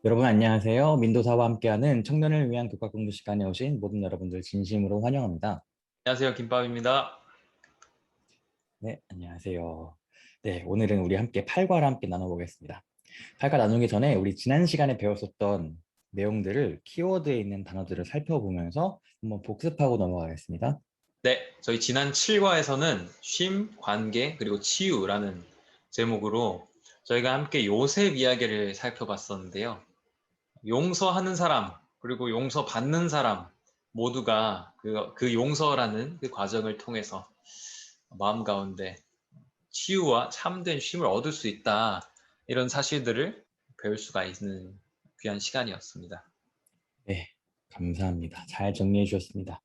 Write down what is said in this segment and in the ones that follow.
여러분 안녕하세요. 민도사와 함께하는 청년을 위한 교과 공부 시간에 오신 모든 여러분들 진심으로 환영합니다. 안녕하세요. 김밥입니다. 네, 안녕하세요. 네, 오늘은 우리 함께 팔과를 함께 나눠보겠습니다. 팔과 나누기 전에 우리 지난 시간에 배웠었던 내용들을 키워드에 있는 단어들을 살펴보면서 한번 복습하고 넘어가겠습니다. 네, 저희 지난 7과에서는 쉼, 관계, 그리고 치유라는 제목으로 저희가 함께 요셉 이야기를 살펴봤었는데요. 용서하는 사람, 그리고 용서받는 사람 모두가 그 용서라는 그 과정을 통해서 마음 가운데 치유와 참된 쉼을 얻을 수 있다. 이런 사실들을 배울 수가 있는 귀한 시간이었습니다. 네, 감사합니다. 잘 정리해 주셨습니다.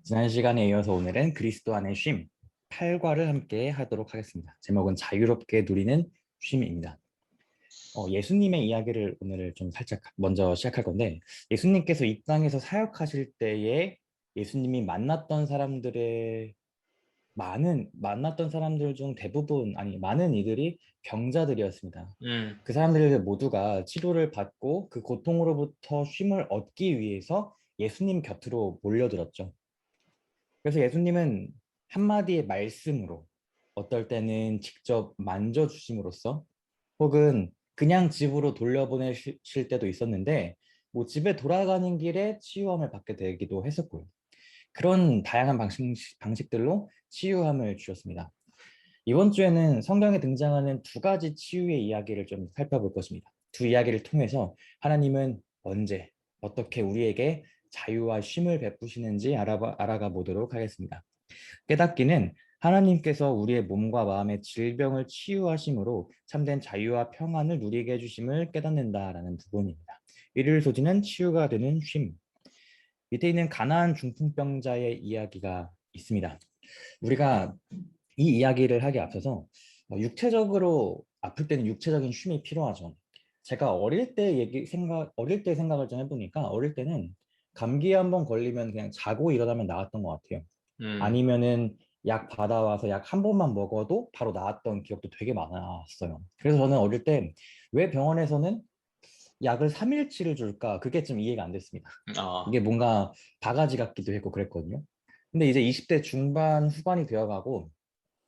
지난 시간에 이어서 오늘은 그리스도 안의 쉼, 팔과를 함께 하도록 하겠습니다. 제목은 자유롭게 누리는 쉼입니다. 예수님의 이야기를 오늘 좀 살짝 먼저 시작할 건데, 예수님께서 이 땅에서 사역하실 때에 예수님이 만났던 사람들 중 대부분, 아니, 많은 이들이 병자들이었습니다. 음, 그 사람들 모두가 치료를 받고 그 고통으로부터 쉼을 얻기 위해서 예수님 곁으로 몰려들었죠. 그래서 예수님은 한마디의 말씀으로, 어떨 때는 직접 만져주심으로써 혹은 그냥 집으로 돌려보내실 때도 있었는데 뭐 집에 돌아가는 길에 치유함을 받게 되기도 했었고요. 그런 다양한 방식들로 치유함을 주셨습니다. 이번 주에는 성경에 등장하는 두 가지 치유의 이야기를 좀 살펴볼 것입니다. 두 이야기를 통해서 하나님은 언제, 어떻게 우리에게 자유와 쉼을 베푸시는지 알아가 보도록 하겠습니다. 깨닫기는 하나님께서 우리의 몸과 마음의 질병을 치유하심으로 참된 자유와 평안을 누리게 해주심을 깨닫는다라는 부분입니다. 일일 소지는 치유가 되는 쉼. 밑에 있는 가나안 중풍병자의 이야기가 있습니다. 우리가 이 이야기를 하기 앞서서 육체적으로 아플 때는 육체적인 쉼이 필요하죠. 제가 어릴 때 생각을 좀 해보니까 어릴 때는 감기에 한번 걸리면 그냥 자고 일어나면 나았던 것 같아요. 음, 아니면은 약 받아와서 약 한 번만 먹어도 바로 나았던 기억도 되게 많았어요. 그래서 저는 어릴 때 왜 병원에서는 약을 3일치를 줄까? 그게 좀 이해가 안 됐습니다. 아, 이게 뭔가 바가지 같기도 했고 그랬거든요. 근데 이제 20대 중반 후반이 되어가고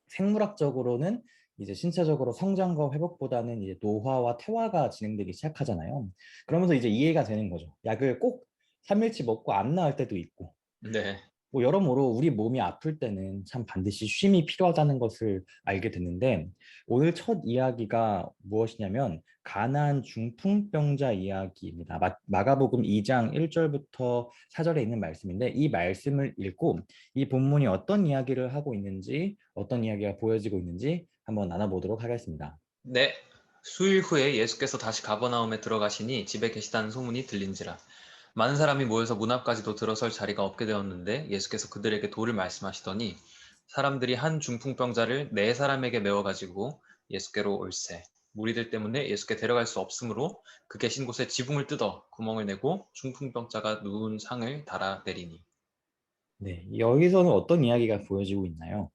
생물학적으로는 이제 신체적으로 성장과 회복보다는 이제 노화와 퇴화가 진행되기 시작하잖아요. 그러면서 이제 이해가 되는 거죠. 약을 꼭 3일치 먹고 안 나을 때도 있고 네. 뭐 여러모로 우리 몸이 아플 때는 참 반드시 쉼이 필요하다는 것을 알게 됐는데 오늘 첫 이야기가 무엇이냐면 가나안 중풍병자 이야기입니다. 마가복음 2장 1절부터 4절에 있는 말씀인데 이 말씀을 읽고 이 본문이 어떤 이야기를 하고 있는지 어떤 이야기가 보여지고 있는지 한번 나눠보도록 하겠습니다. 네. 수일 후에 예수께서 다시 가버나움에 들어가시니 집에 계시다는 소문이 들린지라. 많은 사람이 모여서 문 앞까지도 들어설 자리가 없게 되었는데 예수께서 그들에게 도를 말씀하시더니 사람들이 한 중풍병자를 네 사람에게 메워가지고 예수께로 올세. 무리들 때문에 예수께 데려갈 수 없으므로 그 계신 곳에 지붕을 뜯어 구멍을 내고 중풍병자가 누운 상을 달아 내리니. 네, 여기서는 어떤 이야기가 보여지고 있나요?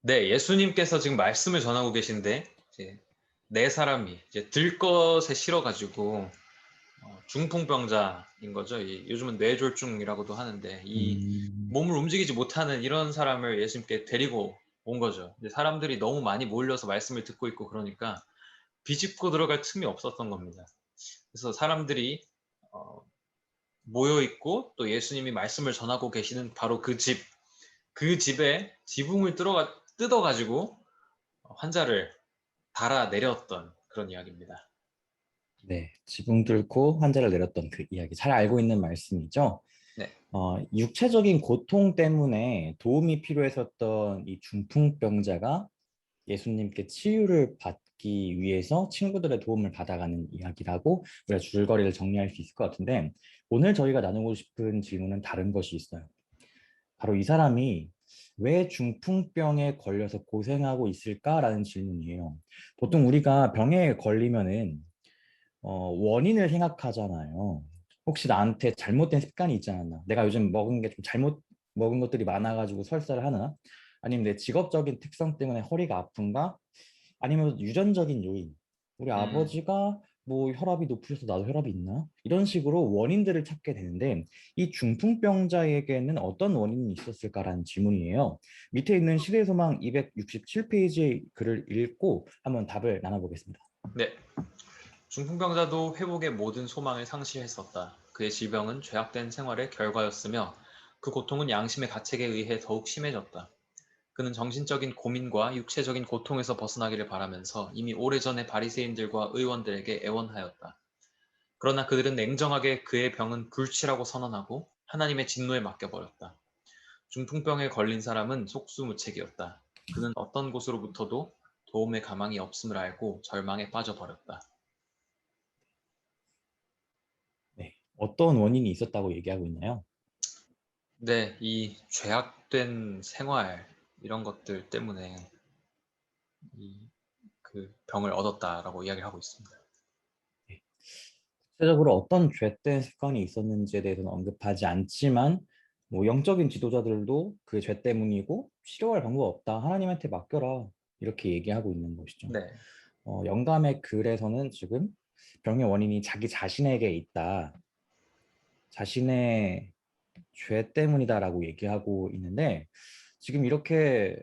네, 예수님께서 지금 말씀을 전하고 계신데 이제 네 사람이 이제 들것에 실어가지고 중풍병자인 거죠. 요즘은 뇌졸중이라고도 하는데 이 음, 몸을 움직이지 못하는 이런 사람을 예수님께 데리고 온 거죠. 이제 사람들이 너무 많이 몰려서 말씀을 듣고 있고 그러니까 비집고 들어갈 틈이 없었던 겁니다. 그래서 사람들이 어, 모여 있고 또 예수님이 말씀을 전하고 계시는 바로 그 집에 지붕을 뜯어가지고 환자를 달아 내렸던 그런 이야기입니다. 네, 지붕 뚫고 환자를 내렸던 그 이야기 잘 알고 있는 말씀이죠. 네. 육체적인 고통 때문에 도움이 필요했었던 이 중풍병자가 예수님께 치유를 받기 위해서 친구들의 도움을 받아가는 이야기라고 우리가 줄거리를 정리할 수 있을 것 같은데 오늘 저희가 나누고 싶은 질문은 다른 것이 있어요. 바로 이 사람이 왜 중풍병에 걸려서 고생하고 있을까라는 질문이에요. 보통 우리가 병에 걸리면은 원인을 생각하잖아요. 혹시 나한테 잘못된 습관이 있지 않았나? 내가 요즘 먹은 게 좀 잘못 먹은 것들이 많아가지고 설사를 하나? 아니면 내 직업적인 특성 때문에 허리가 아픈가? 아니면 유전적인 요인. 우리 음, 아버지가 뭐 혈압이 높으셔서 나도 혈압이 있나? 이런 식으로 원인들을 찾게 되는데 이 중풍병자에게는 어떤 원인이 있었을까라는 질문이에요. 밑에 있는 시대의 소망 267페이지의 글을 읽고 한번 답을 나눠보겠습니다. 네. 중풍병자도 회복의 모든 소망을 상실했었다. 그의 질병은 죄악된 생활의 결과였으며 그 고통은 양심의 가책에 의해 더욱 심해졌다. 그는 정신적인 고민과 육체적인 고통에서 벗어나기를 바라면서 이미 오래전에 바리새인들과 의원들에게 애원하였다. 그러나 그들은 냉정하게 그의 병은 불치라고 선언하고 하나님의 진노에 맡겨버렸다. 중풍병에 걸린 사람은 속수무책이었다. 그는 어떤 곳으로부터도 도움의 가망이 없음을 알고 절망에 빠져버렸다. 네, 어떤 원인이 있었다고 얘기하고 있나요? 네, 이 죄악된 생활 이런 것들 때문에 이 그 병을 얻었다라고 이야기를 하고 있습니다. 네, 구체적으로 어떤 죄된 습관이 있었는지에 대해서는 언급하지 않지만 뭐 영적인 지도자들도 그 죄 때문이고 치료할 방법 없다. 하나님한테 맡겨라. 이렇게 얘기하고 있는 것이죠. 네, 영감의 글에서는 지금 병의 원인이 자기 자신에게 있다. 자신의 죄 때문이다라고 얘기하고 있는데 지금 이렇게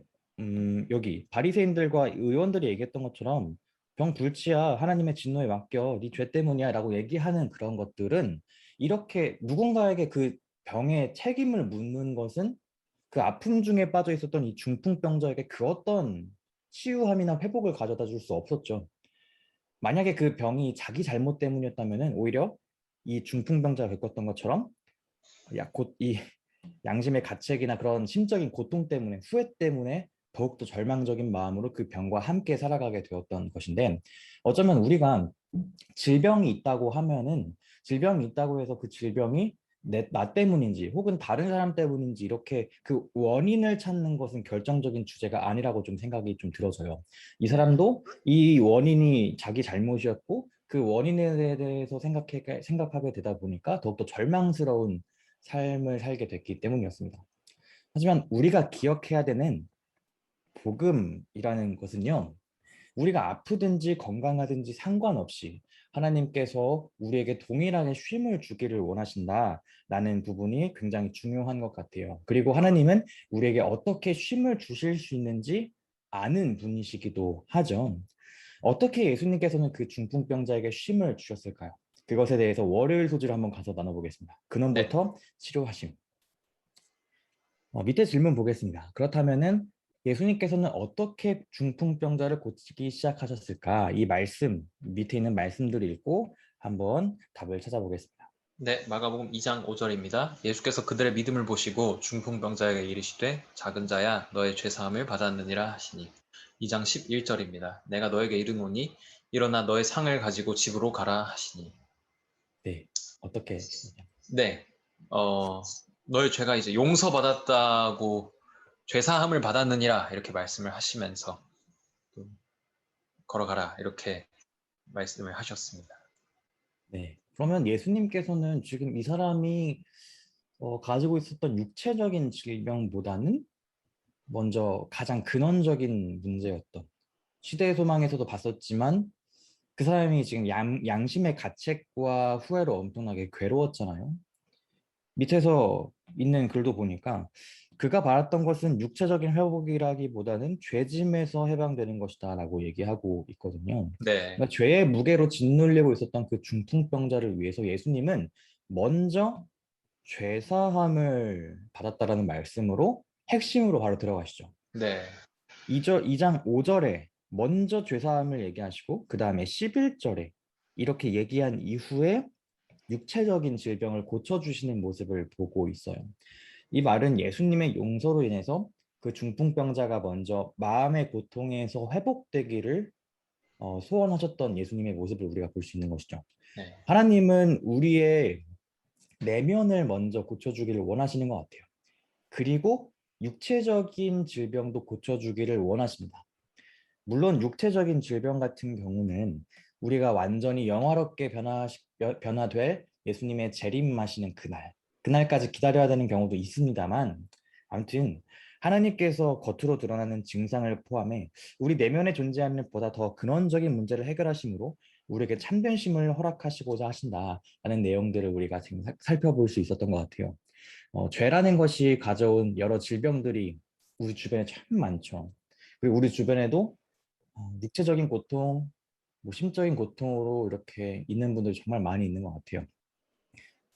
여기 바리새인들과 의원들이 얘기했던 것처럼 병 불치야 하나님의 진노에 맡겨 네 죄 때문이야라고 얘기하는 그런 것들은 이렇게 누군가에게 그 병의 책임을 묻는 것은 그 아픔 중에 빠져 있었던 이 중풍병자에게 그 어떤 치유함이나 회복을 가져다 줄 수 없었죠. 만약에 그 병이 자기 잘못 때문이었다면은 오히려 이 중풍병자가 겪었던 것처럼 곧 이 양심의 가책이나 그런 심적인 고통 때문에 후회 때문에 더욱더 절망적인 마음으로 그 병과 함께 살아가게 되었던 것인데 어쩌면 우리가 질병이 있다고 하면은 질병이 있다고 해서 그 질병이 나 때문인지 혹은 다른 사람 때문인지 이렇게 그 원인을 찾는 것은 결정적인 주제가 아니라고 좀 생각이 좀 들어서요. 이 사람도 이 원인이 자기 잘못이었고 그 원인에 대해서 생각하게 되다 보니까 더욱더 절망스러운 삶을 살게 됐기 때문이었습니다. 하지만 우리가 기억해야 되는 복음이라는 것은요, 우리가 아프든지 건강하든지 상관없이 하나님께서 우리에게 동일하게 쉼을 주기를 원하신다라는 부분이 굉장히 중요한 것 같아요. 그리고 하나님은 우리에게 어떻게 쉼을 주실 수 있는지 아는 분이시기도 하죠. 어떻게 예수님께서는 그 중풍병자에게 쉼을 주셨을까요? 그것에 대해서 월요일 소지를 한번 가서 나눠보겠습니다. 네, 근원부터 치료하심. 밑에 질문 보겠습니다. 그렇다면은 예수님께서는 어떻게 중풍병자를 고치기 시작하셨을까? 이 말씀, 밑에 있는 말씀들을 읽고 한번 답을 찾아보겠습니다. 네, 마가복음 2장 5절입니다. 예수께서 그들의 믿음을 보시고 중풍병자에게 이르시되 작은 자야 너의 죄 사함을 받았느니라 하시니 2장 11절입니다. 내가 너에게 이르노니 일어나 너의 상을 가지고 집으로 가라 하시니 네, 어떻게? 네, 어, 너의 죄가 이제 용서받았다고 죄 사함을 받았느니라 이렇게 말씀을 하시면서 또 걸어가라 이렇게 말씀을 하셨습니다. 네, 그러면 예수님께서는 지금 이 사람이 가지고 있었던 육체적인 질병보다는 먼저 가장 근원적인 문제였던 시대의 소망에서도 봤었지만 그 사람이 지금 양심의 가책과 후회로 엄청나게 괴로웠잖아요. 밑에서 있는 글도 보니까 그가 바랐던 것은 육체적인 회복이라기보다는 죄짐에서 해방되는 것이다라고 얘기하고 있거든요. 네, 그러니까 죄의 무게로 짓눌리고 있었던 그 중풍병자를 위해서 예수님은 먼저 죄사함을 받았다라는 말씀으로 핵심으로 바로 들어가시죠. 네, 2장 5절에 먼저 죄사함을 얘기하시고 그 다음에 11절에 이렇게 얘기한 이후에 육체적인 질병을 고쳐주시는 모습을 보고 있어요. 이 말은 예수님의 용서로 인해서 그 중풍병자가 먼저 마음의 고통에서 회복되기를 소원하셨던 예수님의 모습을 우리가 볼 수 있는 것이죠. 네, 하나님은 우리의 내면을 먼저 고쳐주기를 원하시는 것 같아요. 그리고 육체적인 질병도 고쳐주기를 원하십니다. 물론 육체적인 질병 같은 경우는 우리가 완전히 영화롭게 변화될 예수님의 재림하시는 그날까지 기다려야 되는 경우도 있습니다만, 아무튼 하나님께서 겉으로 드러나는 증상을 포함해 우리 내면에 존재하는 보다 더 근원적인 문제를 해결하심으로 우리에게 참견심을 허락하시고자 하신다라는 내용들을 우리가 지금 살펴볼 수 있었던 것 같아요. 죄라는 것이 가져온 여러 질병들이 우리 주변에 참 많죠. 그리고 우리 주변에도 육체적인 고통, 뭐 심적인 고통으로 이렇게 있는 분들이 정말 많이 있는 것 같아요.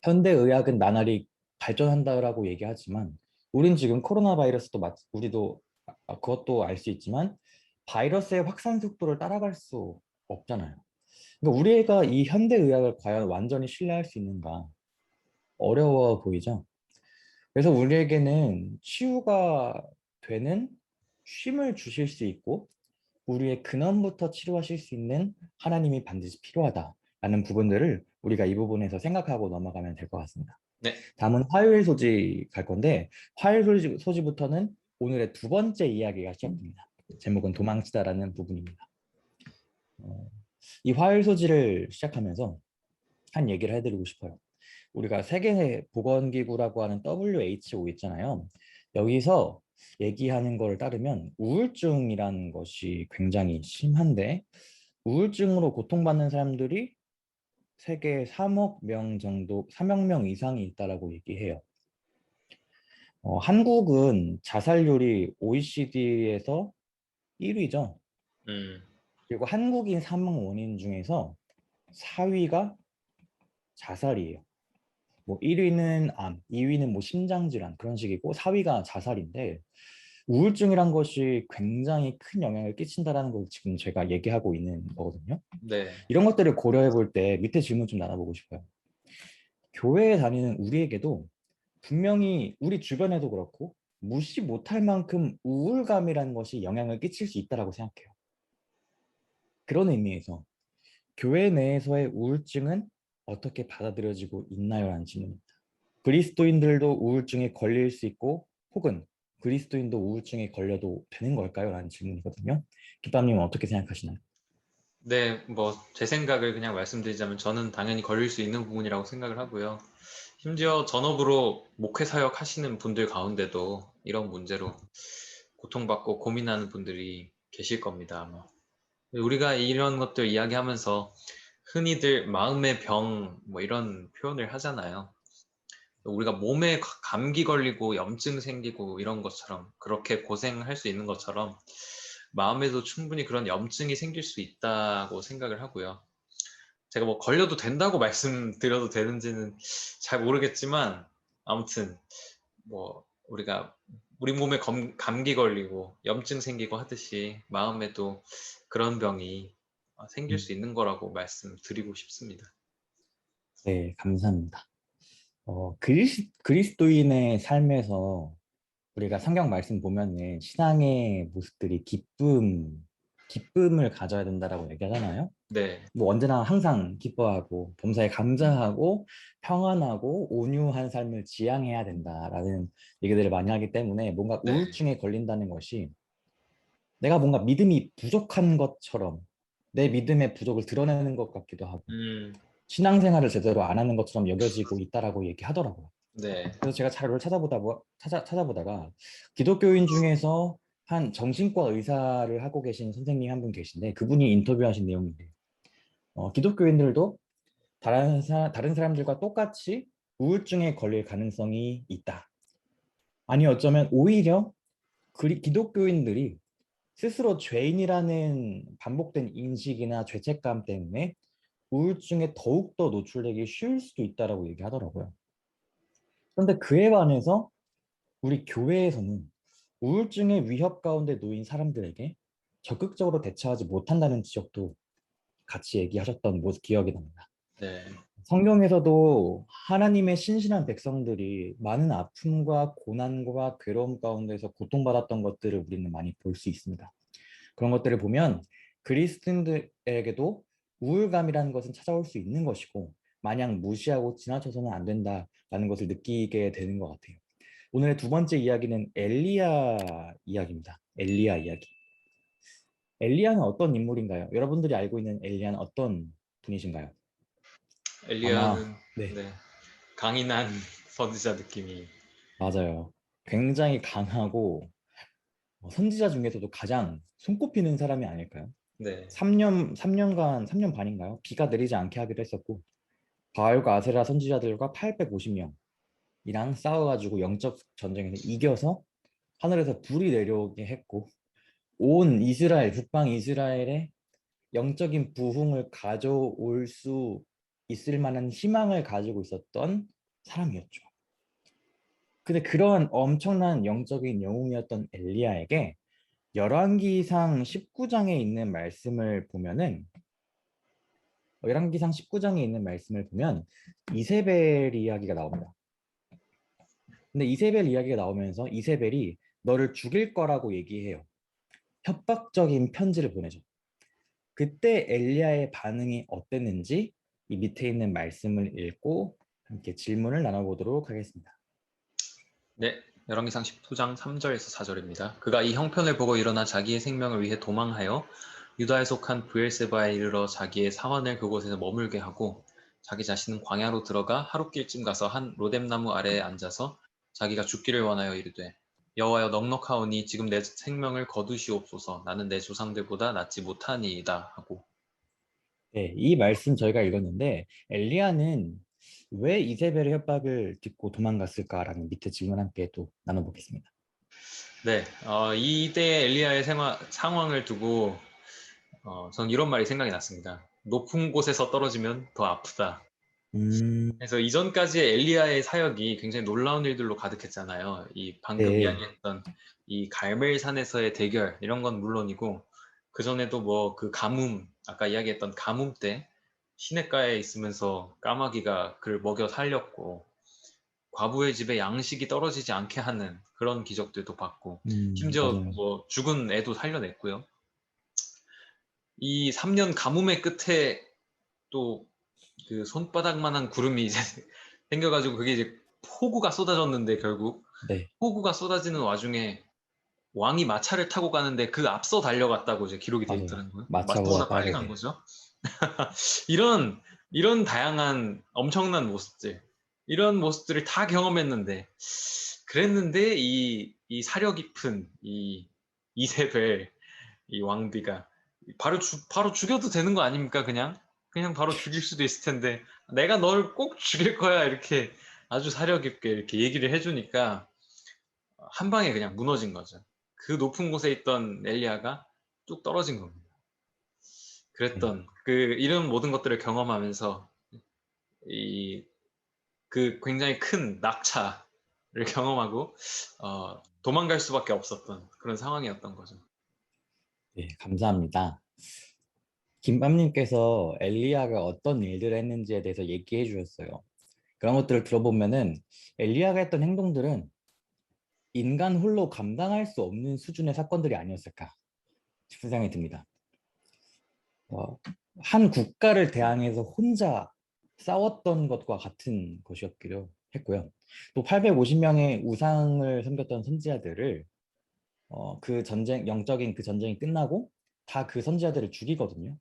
현대 의학은 나날이 발전한다라고 얘기하지만 우린 지금 코로나 바이러스도 우리도 그것도 알 수 있지만 바이러스의 확산 속도를 따라갈 수 없잖아요. 그러니까 우리가 이 현대 의학을 과연 완전히 신뢰할 수 있는가 어려워 보이죠. 그래서 우리에게는 치유가 되는 쉼을 주실 수 있고 우리의 근원부터 치료하실 수 있는 하나님이 반드시 필요하다라는 부분들을 우리가 이 부분에서 생각하고 넘어가면 될 것 같습니다. 네, 다음은 화요일 소지 갈 건데 화요일 소지부터는 오늘의 두 번째 이야기가 시작됩니다. 제목은 도망치다라는 부분입니다. 이 화요일 소지를 시작하면서 한 얘기를 해드리고 싶어요. 우리가 세계보건기구라고 하는 WHO 있잖아요. 여기서 얘기하는 거를 따르면 우울증이라는 것이 굉장히 심한데 우울증으로 고통받는 사람들이 세계 3억 명 정도, 3억 명 이상이 있다라고 얘기해요. 한국은 자살률이 OECD에서 1위죠. 음, 그리고 한국인 사망 원인 중에서 4위가 자살이에요. 뭐 1위는 암, 2위는 뭐 심장질환 그런 식이고 4위가 자살인데 우울증이란 것이 굉장히 큰 영향을 끼친다라는 걸 지금 제가 얘기하고 있는 거거든요. 네, 이런 것들을 고려해 볼 때 밑에 질문 좀 나눠보고 싶어요. 교회에 다니는 우리에게도 분명히 우리 주변에도 그렇고 무시 못할 만큼 우울감이라는 것이 영향을 끼칠 수 있다라고 생각해요. 그런 의미에서 교회 내에서의 우울증은 어떻게 받아들여지고 있나요? 라는 질문입니다. 그리스도인들도 우울증에 걸릴 수 있고 혹은 그리스도인도 우울증에 걸려도 되는 걸까요? 라는 질문이거든요. 기빠님은 어떻게 생각하시나요? 네, 뭐 제 생각을 그냥 말씀드리자면 저는 당연히 걸릴 수 있는 부분이라고 생각을 하고요. 심지어 전업으로 목회 사역 하시는 분들 가운데도 이런 문제로 고통받고 고민하는 분들이 계실 겁니다, 아마. 우리가 이런 것들 이야기하면서 흔히들 마음의 병, 뭐 이런 표현을 하잖아요. 우리가 몸에 감기 걸리고 염증 생기고 이런 것처럼 그렇게 고생할 수 있는 것처럼 마음에도 충분히 그런 염증이 생길 수 있다고 생각을 하고요. 제가 뭐 걸려도 된다고 말씀드려도 되는지는 잘 모르겠지만 아무튼 뭐 우리가 우리 몸에 감기 걸리고 염증 생기고 하듯이 마음에도 그런 병이 생길 음, 수 있는 거라고 말씀드리고 싶습니다. 네, 감사합니다. 그리스도인의 삶에서 우리가 성경 말씀 보면은 신앙의 모습들이 기쁨을 가져야 된다라고 얘기하잖아요. 네, 뭐 언제나 항상 기뻐하고 범사에 감사하고 평안하고 온유한 삶을 지향해야 된다라는 얘기들을 많이 하기 때문에 뭔가 네, 우울증에 걸린다는 것이 내가 뭔가 믿음이 부족한 것처럼 내 믿음의 부족을 드러내는 것 같기도 하고 음, 신앙생활을 제대로 안 하는 것처럼 여겨지고 있다라고 얘기하더라고요. 네, 그래서 제가 자료를 찾아보다가 기독교인 중에서 한 정신과 의사를 하고 계신 선생님 한 분 계신데 그분이 인터뷰하신 내용인데 기독교인들도 다른 사람들과 똑같이 우울증에 걸릴 가능성이 있다. 아니 어쩌면 오히려 기독교인들이 스스로 죄인이라는 반복된 인식이나 죄책감 때문에 우울증에 더욱더 노출되기 쉬울 수도 있다라고 얘기하더라고요. 그런데 그에 반해서 우리 교회에서는 우울증의 위협 가운데 놓인 사람들에게 적극적으로 대처하지 못한다는 지적도 같이 얘기하셨던 모습 기억이 납니다. 네, 성경에서도 하나님의 신실한 백성들이 많은 아픔과 고난과 괴로움 가운데서 고통받았던 것들을 우리는 많이 볼 수 있습니다. 그런 것들을 보면 그리스도인들에게도 우울감이라는 것은 찾아올 수 있는 것이고 마냥 무시하고 지나쳐서는 안 된다라는 것을 느끼게 되는 것 같아요. 오늘의 두 번째 이야기는 엘리야 이야기입니다. 엘리야 이야기. 엘리야는 어떤 인물인가요? 여러분들이 알고 있는 엘리야는 어떤 분이신가요? 아마 엘리야는 네, 네, 강인한 선지자 느낌이 맞아요. 굉장히 강하고 선지자 중에서도 가장 손꼽히는 사람이 아닐까요? 네. 3년 반인가요? 비가 내리지 않게 하기로 했었고 바알과 아세라 선지자들과 850명이랑 싸워가지고 영적 전쟁에서 이겨서 하늘에서 불이 내려오게 했고 온 이스라엘, 북방 이스라엘에 영적인 부흥을 가져올 수 있을 만한 희망을 가지고 있었던 사람이었죠. 근데 그런 엄청난 영적인 영웅이었던 엘리야에게 열왕기상 19장에 있는 말씀을 보면은 열왕기상 19장에 있는 말씀을 보면 이세벨 이야기가 나옵니다. 근데 이세벨 이야기가 나오면서 이세벨이 너를 죽일 거라고 얘기해요. 협박적인 편지를 보내죠. 그때 엘리야의 반응이 어땠는지 이 밑에 있는 말씀을 읽고 함께 질문을 나눠보도록 하겠습니다. 네. 열왕기상 19장 3절에서 4절입니다. 그가 이 형편을 보고 일어나 자기의 생명을 위해 도망하여 유다에 속한 브엘세바에 이르러 자기의 사환을 그곳에서 머물게 하고 자기 자신은 광야로 들어가 하룻길쯤 가서 한 로뎀나무 아래에 앉아서 자기가 죽기를 원하여 이르되 여호와여 넉넉하오니 지금 내 생명을 거두시옵소서 나는 내 조상들보다 낫지 못하니이다 하고. 네, 이 말씀 저희가 읽었는데 엘리야는 왜 이세벨의 협박을 듣고 도망갔을까라는 밑에 질문 함께 또 나눠보겠습니다. 네, 이때 엘리야의 상황을 두고 저는 이런 말이 생각이 났습니다. 높은 곳에서 떨어지면 더 아프다. 음, 그래서 이전까지의 엘리야의 사역이 굉장히 놀라운 일들로 가득했잖아요. 이 방금 네, 이야기했던 이 갈멜산에서의 대결 이런 건 물론이고 그 전에도 뭐 그 가뭄 아까 이야기했던 가뭄 때 시냇가에 있으면서 까마귀가 그를 먹여 살렸고 과부의 집에 양식이 떨어지지 않게 하는 그런 기적들도 봤고 심지어 맞아요. 뭐 죽은 애도 살려냈고요. 이 3년 가뭄의 끝에 또 그 손바닥만한 구름이 이제 생겨가지고 그게 이제 폭우가 쏟아졌는데 결국 네, 폭우가 쏟아지는 와중에 왕이 마차를 타고 가는데 그 앞서 달려갔다고 이제 기록이 되어 맞아요. 있더라고요. 마차보다 마차보다 빨리 빠르게 간 돼요. 거죠. 이런 이런 다양한 엄청난 모습들 이런 모습들을 다 경험했는데 그랬는데 이 사려 깊은 이 이세벨 이 왕비가 바로 죽여도 되는 거 아닙니까? 그냥 바로 죽일 수도 있을 텐데 내가 널 꼭 죽일 거야 이렇게 아주 사려 깊게 이렇게 얘기를 해주니까 한 방에 그냥 무너진 거죠. 그 높은 곳에 있던 엘리야가 뚝 떨어진 겁니다. 네. 그랬던 그 이런 모든 것들을 경험하면서 이 그 굉장히 큰 낙차를 경험하고 도망갈 수밖에 없었던 그런 상황이었던 거죠. 네, 감사합니다. 김밤님께서 엘리야가 어떤 일들을 했는지에 대해서 얘기해 주셨어요. 그런 것들을 들어보면은 엘리야가 했던 행동들은 인간 홀로 감당할 수 없는 수준의 사건들이 아니었을까 싶은 생각이 듭니다. 어, 한 국가를 대항해서 혼자 싸웠던 것과 같은 것이었기로 했고요. 또 850명의 우상을 섬겼던 선지자들을 그 전쟁, 영적인 그 전쟁이 끝나고 다 그 선지자들을 죽이거든요.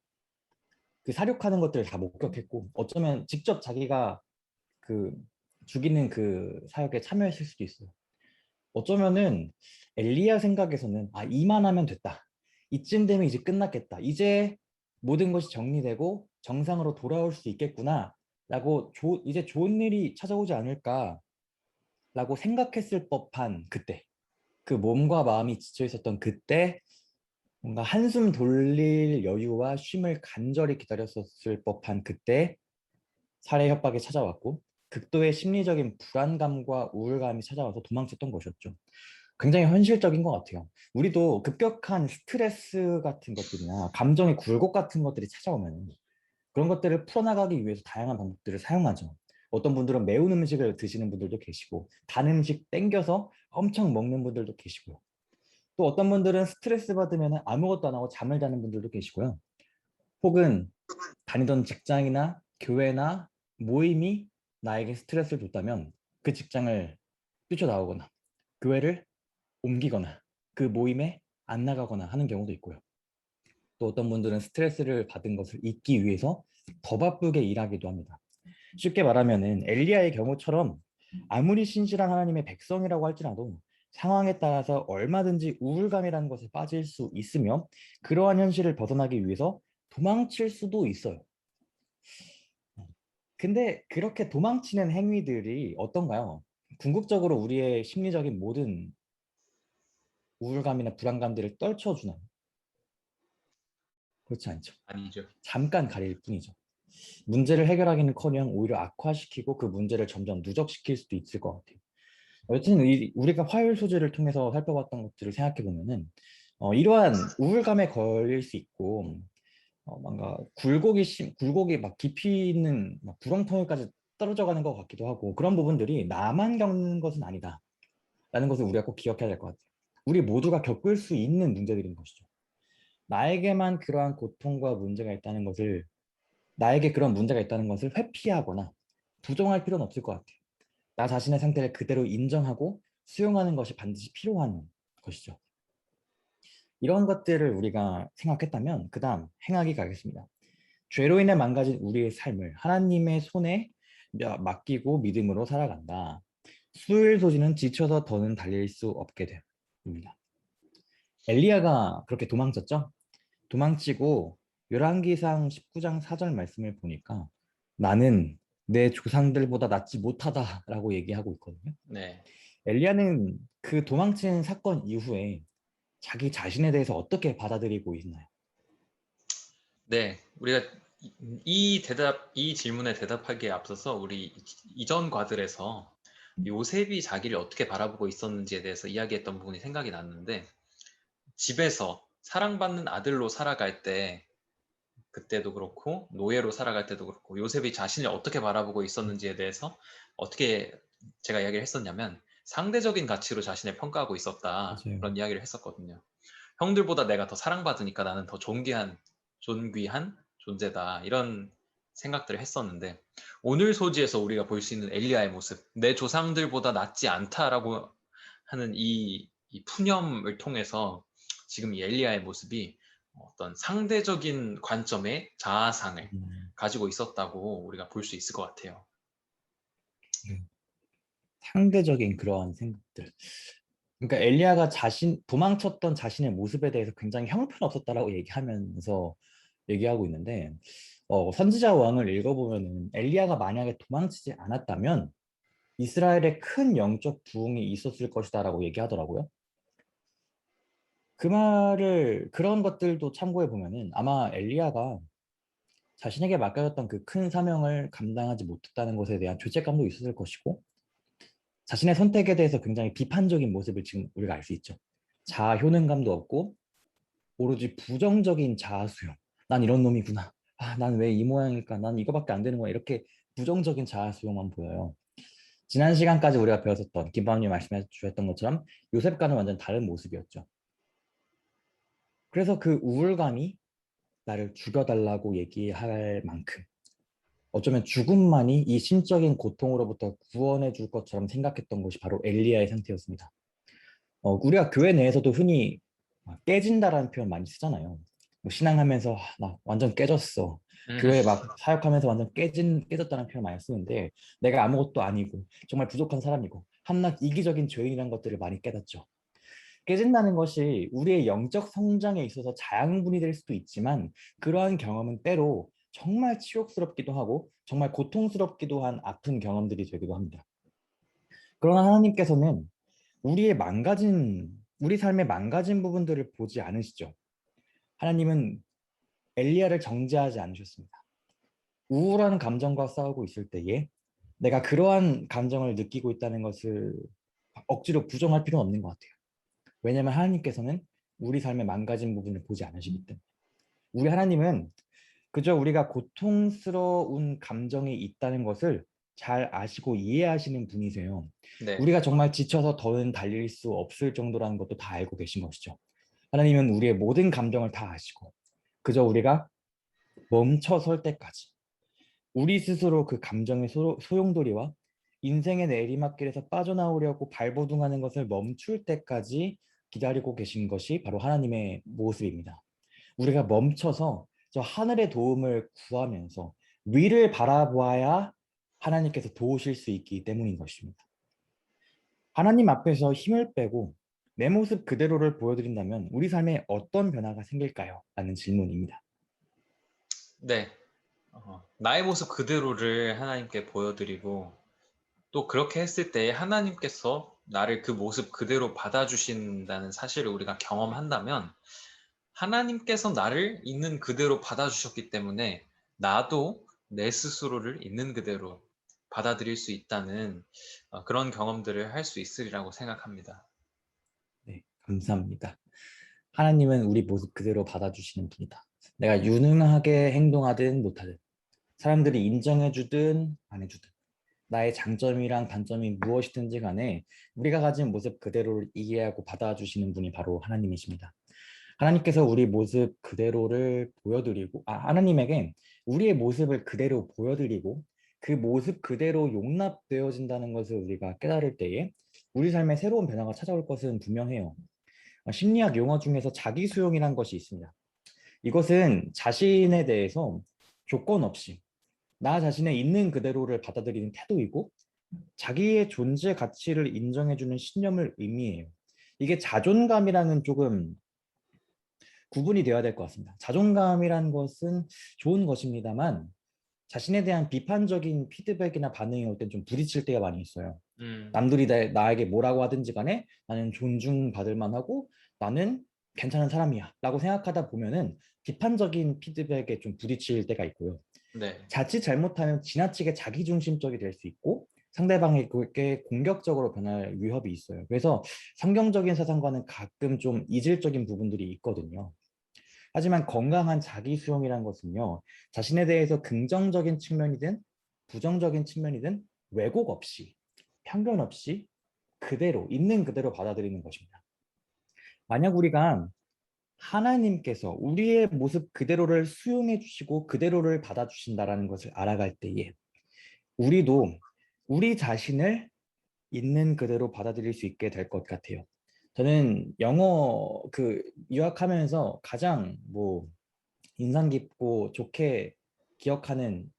그 사륙하는 것들을 다 목격했고 어쩌면 직접 자기가 그 죽이는 그 사역에 참여했을 수도 있어요. 어쩌면은 엘리야 생각에서는 아 이만하면 됐다. 이쯤 되면 이제 끝났겠다. 이제 모든 것이 정리되고 정상으로 돌아올 수 있겠구나. 라고 이제 좋은 일이 찾아오지 않을까라고 생각했을 법한 그때 그 몸과 마음이 지쳐 있었던 그때 뭔가 한숨 돌릴 여유와 쉼을 간절히 기다렸었을 법한 그때 살해 협박이 찾아왔고 극도의 심리적인 불안감과 우울감이 찾아와서 도망쳤던 것이었죠. 굉장히 현실적인 것 같아요. 우리도 급격한 스트레스 같은 것들이나 감정의 굴곡 같은 것들이 찾아오면 그런 것들을 풀어나가기 위해서 다양한 방법들을 사용하죠. 어떤 분들은 매운 음식을 드시는 분들도 계시고 단 음식 땡겨서 엄청 먹는 분들도 계시고요. 또 어떤 분들은 스트레스 받으면 아무것도 안 하고 잠을 자는 분들도 계시고요. 혹은 다니던 직장이나 교회나 모임이 나에게 스트레스를 줬다면 그 직장을 뛰쳐나오거나 교회를 옮기거나 그 모임에 안 나가거나 하는 경우도 있고요. 또 어떤 분들은 스트레스를 받은 것을 잊기 위해서 더 바쁘게 일하기도 합니다. 쉽게 말하면은 엘리야의 경우처럼 아무리 신실한 하나님의 백성이라고 할지라도 상황에 따라서 얼마든지 우울감이라는 것에 빠질 수 있으며 그러한 현실을 벗어나기 위해서 도망칠 수도 있어요. 근데 그렇게 도망치는 행위들이 어떤가요? 궁극적으로 우리의 심리적인 모든 우울감이나 불안감들을 떨쳐주나요? 그렇지 않죠. 아니죠. 잠깐 가릴 뿐이죠. 문제를 해결하기는커녕 오히려 악화시키고 그 문제를 점점 누적시킬 수도 있을 것 같아요. 여튼 우리가 화요일 소재를 통해서 살펴봤던 것들을 생각해 보면은 이러한 우울감에 걸릴 수 있고 뭔가 굴곡이 막 깊이 있는 막 구렁텅이까지 떨어져 가는 것 같기도 하고 그런 부분들이 나만 겪는 것은 아니다라는 것을 우리가 꼭 기억해야 될 것 같아요. 우리 모두가 겪을 수 있는 문제들인 것이죠. 나에게만 그러한 고통과 문제가 있다는 것을 나에게 그런 문제가 있다는 것을 회피하거나 부정할 필요는 없을 것 같아요. 나 자신의 상태를 그대로 인정하고 수용하는 것이 반드시 필요한 것이죠. 이런 것들을 우리가 생각했다면 그 다음 행하기 가겠습니다. 죄로 인해 망가진 우리의 삶을 하나님의 손에 맡기고 믿음으로 살아간다. 수요일 소지는 지쳐서 더는 달릴 수 없게 됩니다. 엘리야가 그렇게 도망쳤죠? 도망치고 열왕기상 19장 4절 말씀을 보니까 나는 내 조상들보다 낫지 못하다라고 얘기하고 있거든요. 네. 엘리야는 그 도망친 사건 이후에 자기 자신에 대해서 어떻게 받아들이고 있나요? 네. 우리가 이 질문에 대답하기에 앞서서 우리 이전 과들에서 요셉이 자기를 어떻게 바라보고 있었는지에 대해서 이야기했던 부분이 생각이 났는데, 집에서 사랑받는 아들로 살아갈 때, 그때도 그렇고, 노예로 살아갈 때도 그렇고, 요셉이 자신을 어떻게 바라보고 있었는지에 대해서 어떻게 제가 이야기를 했었냐면, 상대적인 가치로 자신을 평가하고 있었다. 맞아요. 그런 이야기를 했었거든요. 형들보다 내가 더 사랑받으니까 나는 더 존귀한 존재다. 이런 생각들을 했었는데, 오늘 소지에서 우리가 볼 수 있는 엘리야의 모습, 내 조상들보다 낫지 않다라고 하는 이 푸념을 통해서 지금 이 엘리야의 모습이 어떤 상대적인 관점의 자아상을 음, 가지고 있었다고 우리가 볼 수 있을 것 같아요. 네. 상대적인 그러한 생각들. 그러니까 엘리야가 도망쳤던 자신의 모습에 대해서 굉장히 형편없었다라고 얘기하면서 얘기하고 있는데 선지자 왕을 읽어보면은 엘리야가 만약에 도망치지 않았다면 이스라엘에 큰 영적 부흥이 있었을 것이다라고 얘기하더라고요. 그런 것들도 참고해 보면은 아마 엘리야가 자신에게 맡겨졌던 그 큰 사명을 감당하지 못했다는 것에 대한 죄책감도 있었을 것이고 자신의 선택에 대해서 굉장히 비판적인 모습을 지금 우리가 알 수 있죠. 자아 효능감도 없고 오로지 부정적인 자아 수용. 난 이런 놈이구나. 아, 난 왜 이 모양일까? 난 이거밖에 안 되는 거야. 이렇게 부정적인 자아 수용만 보여요. 지난 시간까지 우리가 배웠었던 김바오님 말씀해 주셨던 것처럼 요셉과는 완전 다른 모습이었죠. 그래서 그 우울감이 나를 죽여달라고 얘기할 만큼 어쩌면 죽음만이 이 심적인 고통으로부터 구원해 줄 것처럼 생각했던 것이 바로 엘리야의 상태였습니다. 우리가 교회 내에서도 흔히 깨진다라는 표현 많이 쓰잖아요. 뭐 신앙하면서 나 완전 깨졌어. 음, 교회 막 사역하면서 완전 깨졌다는 표현 많이 쓰는데 내가 아무것도 아니고 정말 부족한 사람이고 한낱 이기적인 죄인이라는 것들을 많이 깨닫죠. 깨진다는 것이 우리의 영적 성장에 있어서 자양분이 될 수도 있지만 그러한 경험은 때로 정말 치욕스럽기도 하고 정말 고통스럽기도 한 아픈 경험들이 되기도 합니다. 그러나 하나님께서는 우리 삶의 망가진 부분들을 보지 않으시죠. 하나님은 엘리야를 정죄하지 않으셨습니다. 우울한 감정과 싸우고 있을 때에 내가 그러한 감정을 느끼고 있다는 것을 억지로 부정할 필요는 없는 것 같아요. 왜냐하면 하나님께서는 우리 삶의 망가진 부분을 보지 않으시기 때문에. 우리 하나님은 그저 우리가 고통스러운 감정이 있다는 것을 잘 아시고 이해하시는 분이세요. 네. 우리가 정말 지쳐서 더는 달릴 수 없을 정도라는 것도 다 알고 계신 것이죠. 하나님은 우리의 모든 감정을 다 아시고 그저 우리가 멈춰 설 때까지 우리 스스로 그 감정의 소용돌이와 인생의 내리막길에서 빠져나오려고 발버둥하는 것을 멈출 때까지 기다리고 계신 것이 바로 하나님의 모습입니다. 우리가 멈춰서 저 하늘의 도움을 구하면서 위를 바라보아야 하나님께서 도우실 수 있기 때문인 것입니다. 하나님 앞에서 힘을 빼고 내 모습 그대로를 보여드린다면 우리 삶에 어떤 변화가 생길까요? 라는 질문입니다. 네. 나의 모습 그대로를 하나님께 보여드리고 또 그렇게 했을 때 하나님께서 나를 그 모습 그대로 받아주신다는 사실을 우리가 경험한다면 하나님께서 나를 있는 그대로 받아주셨기 때문에 나도 내 스스로를 있는 그대로 받아들일 수 있다는 그런 경험들을 할 수 있으리라고 생각합니다. 네, 감사합니다. 하나님은 우리 모습 그대로 받아주시는 분이다. 내가 유능하게 행동하든 못하든, 사람들이 인정해주든 안 해주든, 나의 장점이랑 단점이 무엇이든지 간에 우리가 가진 모습 그대로를 이해하고 받아주시는 분이 바로 하나님이십니다. 하나님께서 우리 모습 그대로를 보여드리고, 하나님에게 우리의 모습을 그대로 보여드리고 그 모습 그대로 용납되어진다는 것을 우리가 깨달을 때에 우리 삶에 새로운 변화가 찾아올 것은 분명해요. 심리학 용어 중에서 자기 수용이라는 것이 있습니다. 이것은 자신에 대해서 조건 없이 나 자신의 있는 그대로를 받아들이는 태도이고 자기의 존재 가치를 인정해주는 신념을 의미해요. 이게 자존감이랑은 조금 구분이 되어야 될 것 같습니다. 자존감이라는 것은 좋은 것입니다만 자신에 대한 비판적인 피드백이나 반응이 올 땐 좀 부딪힐 때가 많이 있어요. 음, 남들이 나에게 뭐라고 하든지 간에 나는 존중받을 만하고 나는 괜찮은 사람이야 라고 생각하다 보면은 비판적인 피드백에 좀 부딪힐 때가 있고요. 네. 자칫 잘못하면 지나치게 자기중심적이 될 수 있고 상대방에게 공격적으로 변할 위협이 있어요. 그래서 성경적인 사상과는 가끔 좀 이질적인 부분들이 있거든요. 하지만 건강한 자기 수용이라는 것은요, 자신에 대해서 긍정적인 측면이든 부정적인 측면이든 왜곡 없이, 편견 없이 그대로, 있는 그대로 받아들이는 것입니다. 만약 우리가 하나님께서 우리의 모습 그대로를 수용해 주시고 그대로를 받아주신다라는 것을 알아갈 때에 우리도 우리 자신을 있는 그대로 받아들일 수 있게 될 것 같아요. 저는 영어 유학하면서 가장 인상 깊고 좋게 기억하는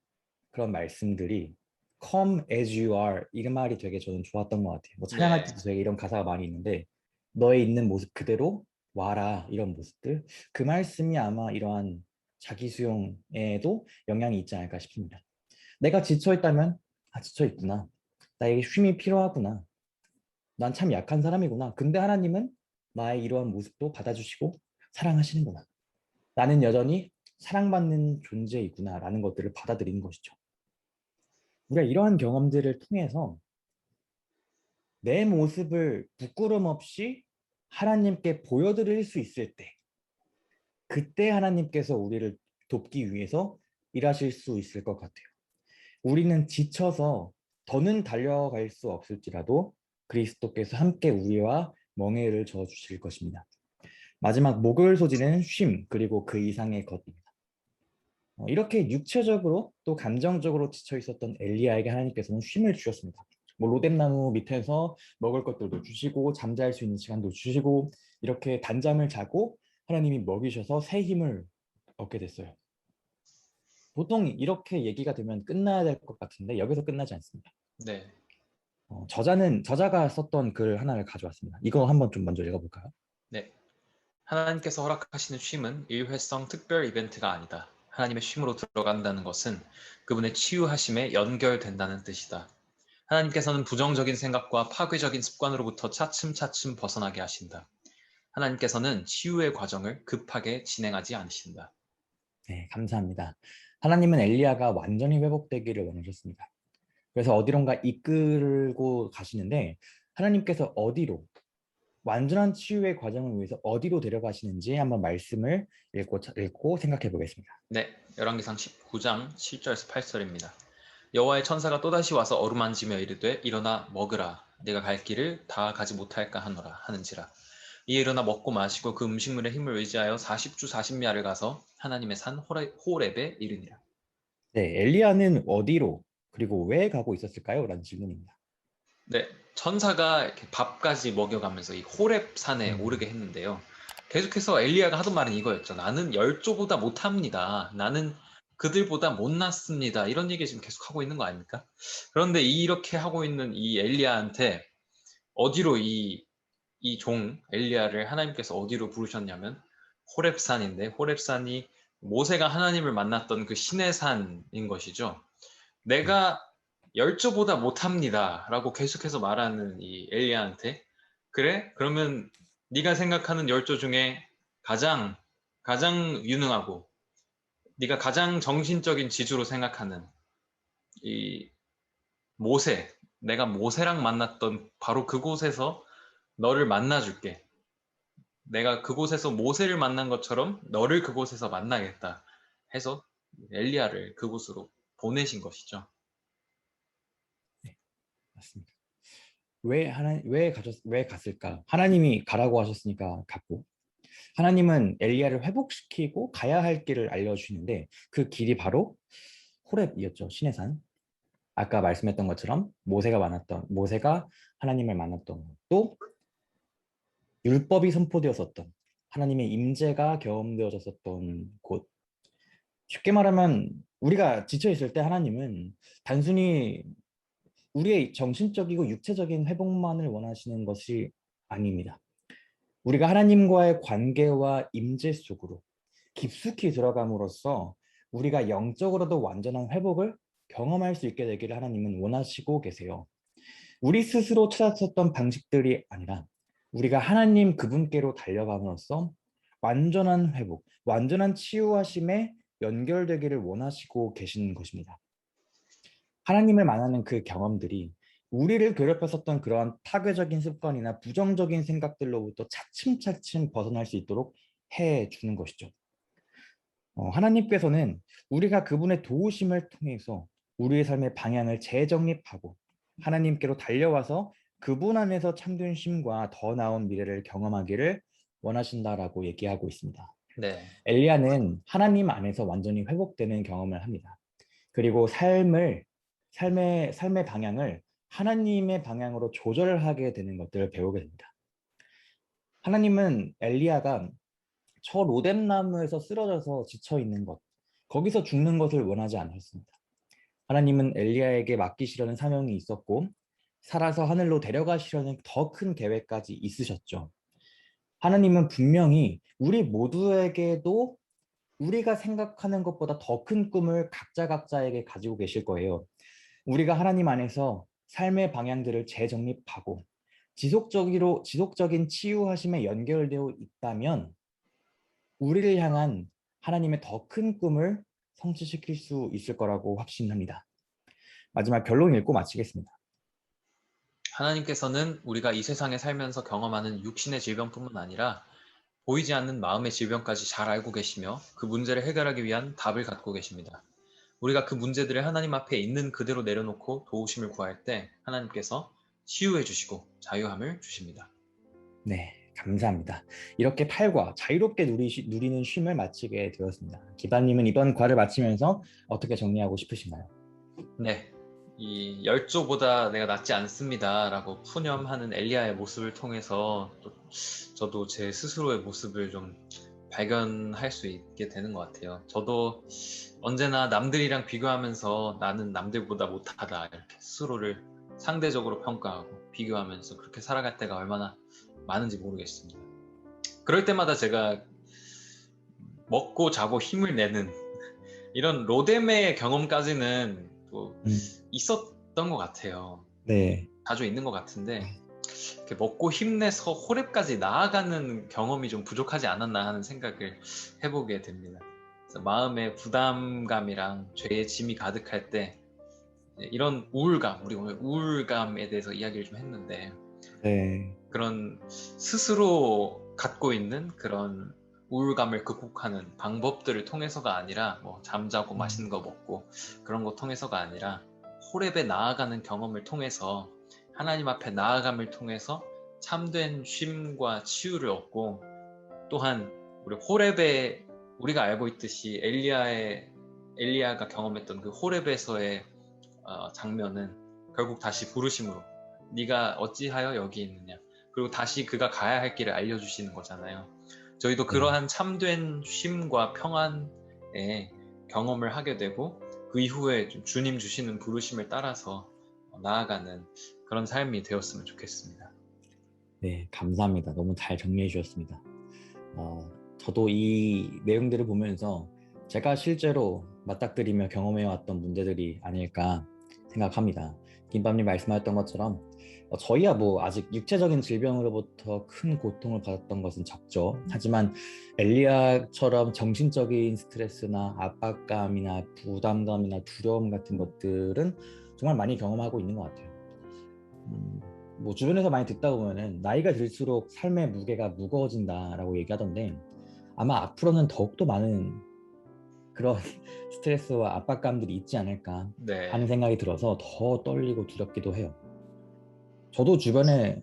그런 말씀들이 Come as you are 이 말이 되게 저는 좋았던 것 같아요. 뭐 찬양할 네. 때도 되게 이런 가사가 많이 있는데 너의 있는 모습 그대로 와라 이런 모습들 그 말씀이 아마 이러한 자기 수용에도 영향이 있지 않을까 싶습니다. 내가 지쳐 있다면 지쳐 있구나. 나에게 쉼이 필요하구나. 난 참 약한 사람이구나. 근데 하나님은 나의 이러한 모습도 받아주시고 사랑하시는구나. 나는 여전히 사랑받는 존재이구나라는 것들을 받아들이는 것이죠. 우리가 이러한 경험들을 통해서 내 모습을 부끄럼 없이 하나님께 보여드릴 수 있을 때, 그때 하나님께서 우리를 돕기 위해서 일하실 수 있을 것 같아요. 우리는 지쳐서 더는 달려갈 수 없을지라도 그리스도께서 함께 우리와 멍에를 저어 주실 것입니다. 마지막 목요일 소지는 쉼 그리고 그 이상의 것입니다. 이렇게 육체적으로 또 감정적으로 지쳐 있었던 엘리야에게 하나님께서는 쉼을 주셨습니다. 로뎀나무 밑에서 먹을 것들도 주시고 잠잘 수 있는 시간도 주시고 이렇게 단잠을 자고 하나님이 먹이셔서 새 힘을 얻게 됐어요. 보통 이렇게 얘기가 되면 끝나야 될 것 같은데 여기서 끝나지 않습니다. 네. 저자가 썼던 글 하나를 가져왔습니다. 이거 한번 좀 먼저 읽어볼까요? 네. 하나님께서 허락하시는 쉼은 일회성 특별 이벤트가 아니다. 하나님의 쉼으로 들어간다는 것은 그분의 치유하심에 연결된다는 뜻이다. 하나님께서는 부정적인 생각과 파괴적인 습관으로부터 차츰차츰 벗어나게 하신다. 하나님께서는 치유의 과정을 급하게 진행하지 않으신다. 네, 감사합니다. 하나님은 엘리야가 완전히 회복되기를 원하셨습니다. 그래서 어디론가 이끌고 가시는데 하나님께서 어디로 완전한 치유의 과정을 위해서 어디로 데려가시는지 한번 말씀을 읽고 생각해 보겠습니다. 네, 열왕기상 19장 7절에서 8절입니다. 여호와의 천사가 또다시 와서 어루만지며 이르되 일어나 먹으라 내가 갈 길을 다 가지 못할까 하노라 하는지라 이에 일어나 먹고 마시고 그 음식물의 힘을 의지하여 40주 40야를 가서 하나님의 산 호렙에 이르니라. 네, 엘리야는 어디로 그리고 왜 가고 있었을까요? 라는 질문입니다. 네, 천사가 이렇게 밥까지 먹여가면서 이 호렙 산에 음, 오르게 했는데요. 계속해서 엘리야가 하던 말은 이거였죠. 나는 열조보다 못합니다. 나는 그들보다 못났습니다. 이런 얘기 지금 계속 하고 있는 거 아닙니까? 그런데 이렇게 하고 있는 이 엘리야한테 어디로 이 종 엘리야를 하나님께서 어디로 부르셨냐면 호렙산인데, 호렙산이 모세가 하나님을 만났던 그 신의 산인 것이죠. 네. 내가 열조보다 못합니다 라고 계속해서 말하는 이 엘리야한테, 그래? 그러면 네가 생각하는 열조 중에 가장 유능하고 네가 가장 정신적인 지주로 생각하는 이 모세, 내가 모세랑 만났던 바로 그곳에서 너를 만나줄게. 내가 그곳에서 모세를 만난 것처럼 너를 그곳에서 만나겠다 해서 엘리야를 그곳으로 보내신 것이죠. 네, 맞습니다. 왜 갔을까? 하나님이 가라고 하셨으니까 갔고, 하나님은 엘리야를 회복시키고 가야 할 길을 알려주시는데 그 길이 바로 호렙이었죠. 신의 산. 아까 말씀했던 것처럼 모세가 하나님을 만났던 곳, 또 율법이 선포되었었던 하나님의 임재가 경험되어졌었던 곳. 쉽게 말하면 우리가 지쳐 있을 때 하나님은 단순히 우리의 정신적이고 육체적인 회복만을 원하시는 것이 아닙니다. 우리가 하나님과의 관계와 임재 속으로 깊숙이 들어감으로써 우리가 영적으로도 완전한 회복을 경험할 수 있게 되기를 하나님은 원하시고 계세요. 우리 스스로 찾았었던 방식들이 아니라 우리가 하나님 그분께로 달려감으로써 완전한 회복, 완전한 치유하심에 연결되기를 원하시고 계시는 것입니다. 하나님을 만나는 그 경험들이 우리를 괴롭혔었던 그러한 파괴적인 습관이나 부정적인 생각들로부터 차츰차츰 벗어날 수 있도록 해 주는 것이죠. 하나님께서는 우리가 그분의 도우심을 통해서 우리의 삶의 방향을 재정립하고 하나님께로 달려와서 그분 안에서 참된 쉼과 더 나은 미래를 경험하기를 원하신다라고 얘기하고 있습니다. 네. 엘리야는 하나님 안에서 완전히 회복되는 경험을 합니다. 그리고 삶의 방향을 하나님의 방향으로 조절하게 되는 것들을 배우게 됩니다. 하나님은 엘리야가 저 로뎀나무에서 쓰러져서 지쳐 있는 것, 거기서 죽는 것을 원하지 않았습니다. 하나님은 엘리야에게 맡기시려는 사명이 있었고, 살아서 하늘로 데려가시려는 더 큰 계획까지 있으셨죠. 하나님은 분명히 우리 모두에게도 우리가 생각하는 것보다 더 큰 꿈을 각자에게 가지고 계실 거예요. 우리가 하나님 안에서 삶의 방향들을 재정립하고 지속적인 치유하심에 연결되어 있다면 우리를 향한 하나님의 더 큰 꿈을 성취시킬 수 있을 거라고 확신합니다. 마지막 결론 읽고 마치겠습니다. 하나님께서는 우리가 이 세상에 살면서 경험하는 육신의 질병뿐만 아니라 보이지 않는 마음의 질병까지 잘 알고 계시며 그 문제를 해결하기 위한 답을 갖고 계십니다. 우리가 그 문제들을 하나님 앞에 있는 그대로 내려놓고 도우심을 구할 때 하나님께서 치유해 주시고 자유함을 주십니다. 네, 감사합니다. 이렇게 팔과 자유롭게 누리는 쉼을 마치게 되었습니다. 기반님은 이번 과를 마치면서 어떻게 정리하고 싶으신가요? 네, 이 열조보다 내가 낫지 않습니다라고 푸념하는 엘리야의 모습을 통해서 또 저도 제 스스로의 모습을 좀 발견할 수 있게 되는 것 같아요. 저도 언제나 남들이랑 비교하면서 나는 남들보다 못하다 이렇게 스스로를 상대적으로 평가하고 비교하면서 그렇게 살아갈 때가 얼마나 많은지 모르겠습니다. 그럴 때마다 제가 먹고 자고 힘을 내는 이런 로뎀의 경험까지는 또 음, 있었던 것 같아요. 네, 자주 있는 것 같은데 이렇게 먹고 힘내서 호렙까지 나아가는 경험이 좀 부족하지 않았나 하는 생각을 해보게 됩니다. 그래서 마음의 부담감이랑 죄의 짐이 가득할 때 이런 우울감, 우리 오늘 우울감에 대해서 이야기를 좀 했는데 네, 그런 스스로 갖고 있는 그런 우울감을 극복하는 방법들을 통해서가 아니라 뭐 잠자고 음, 맛있는 거 먹고 그런 거 통해서가 아니라 호렙에 나아가는 경험을 통해서 하나님 앞에 나아감을 통해서 참된 쉼과 치유를 얻고 또한 우리 호렙에 우리가 알고 있듯이 엘리야가 경험했던 그 호렙에서의 장면은 결국 다시 부르심으로 네가 어찌하여 여기 있느냐 그리고 다시 그가 가야 할 길을 알려주시는 거잖아요. 저희도 네, 그러한 참된 쉼과 평안의 경험을 하게 되고 그 이후에 좀 주님 주시는 부르심을 따라서 나아가는 그런 삶이 되었으면 좋겠습니다. 네, 감사합니다. 너무 잘 정리해 주셨습니다. 저도 이 내용들을 보면서 제가 실제로 맞닥뜨리며 경험해 왔던 문제들이 아닐까 생각합니다. 김밥님 말씀하셨던 것처럼 저희야 뭐 아직 육체적인 질병으로부터 큰 고통을 받았던 것은 적죠. 하지만 엘리야처럼 정신적인 스트레스나 압박감이나 부담감이나 두려움 같은 것들은 정말 많이 경험하고 있는 것 같아요. 뭐 주변에서 많이 듣다 보면은 나이가 들수록 삶의 무게가 무거워진다라고 얘기하던데 아마 앞으로는 더욱더 많은 그런 스트레스와 압박감들이 있지 않을까 하는 네. 생각이 들어서 더 떨리고 두렵기도 해요. 저도 주변에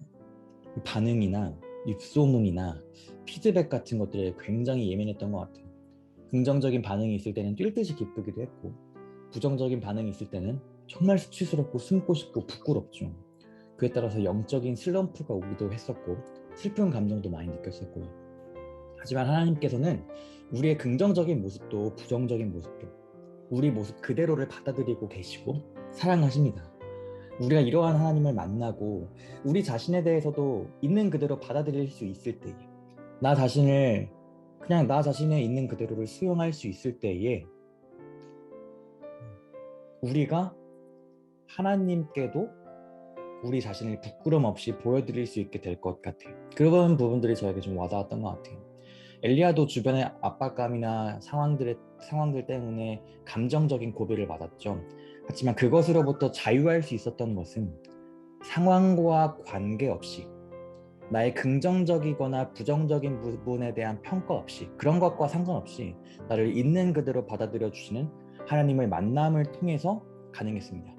반응이나 입소문이나 피드백 같은 것들에 굉장히 예민했던 것 같아요. 긍정적인 반응이 있을 때는 뛸 듯이 기쁘기도 했고 부정적인 반응이 있을 때는 정말 수치스럽고 숨고 싶고 부끄럽죠. 그에 따라서 영적인 슬럼프가 오기도 했었고 슬픈 감정도 많이 느꼈었고요. 하지만 하나님께서는 우리의 긍정적인 모습도 부정적인 모습도 우리 모습 그대로를 받아들이고 계시고 사랑하십니다. 우리가 이러한 하나님을 만나고 우리 자신에 대해서도 있는 그대로 받아들일 수 있을 때에 나 자신을 그냥 나 자신의 있는 그대로를 수용할 수 있을 때에 우리가 하나님께도 우리 자신을 부끄럼 없이 보여드릴 수 있게 될 것 같아요. 그런 부분들이 저에게 좀 와닿았던 것 같아요. 엘리야도 주변의 압박감이나 상황들 때문에 감정적인 고비를 받았죠. 하지만 그것으로부터 자유할 수 있었던 것은 상황과 관계없이 나의 긍정적이거나 부정적인 부분에 대한 평가 없이 그런 것과 상관없이 나를 있는 그대로 받아들여 주시는 하나님의 만남을 통해서 가능했습니다.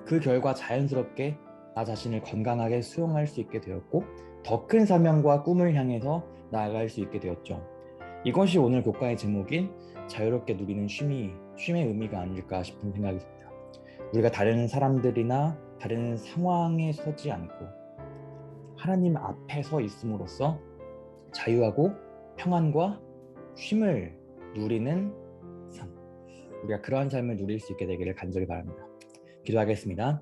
그 결과 자연스럽게 나 자신을 건강하게 수용할 수 있게 되었고 더 큰 사명과 꿈을 향해서 나아갈 수 있게 되었죠. 이것이 오늘 교과의 제목인 자유롭게 누리는 쉼의 의미가 아닐까 싶은 생각이 듭니다. 우리가 다른 사람들이나 다른 상황에 서지 않고 하나님 앞에 서 있음으로써 자유하고 평안과 쉼을 누리는 삶. 우리가 그러한 삶을 누릴 수 있게 되기를 간절히 바랍니다. 기도하겠습니다.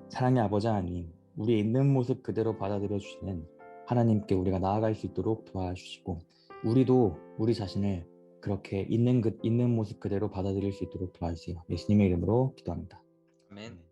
사랑의 아버지 하나님, 우리의 있는 모습 그대로 받아들여 주시는 하나님께 우리가 나아갈 수 있도록 도와주시고 우리도 우리 자신을 그렇게 있는 모습 그대로 받아들일 수 있도록 도와주세요. 예수님의 이름으로 기도합니다. 아멘.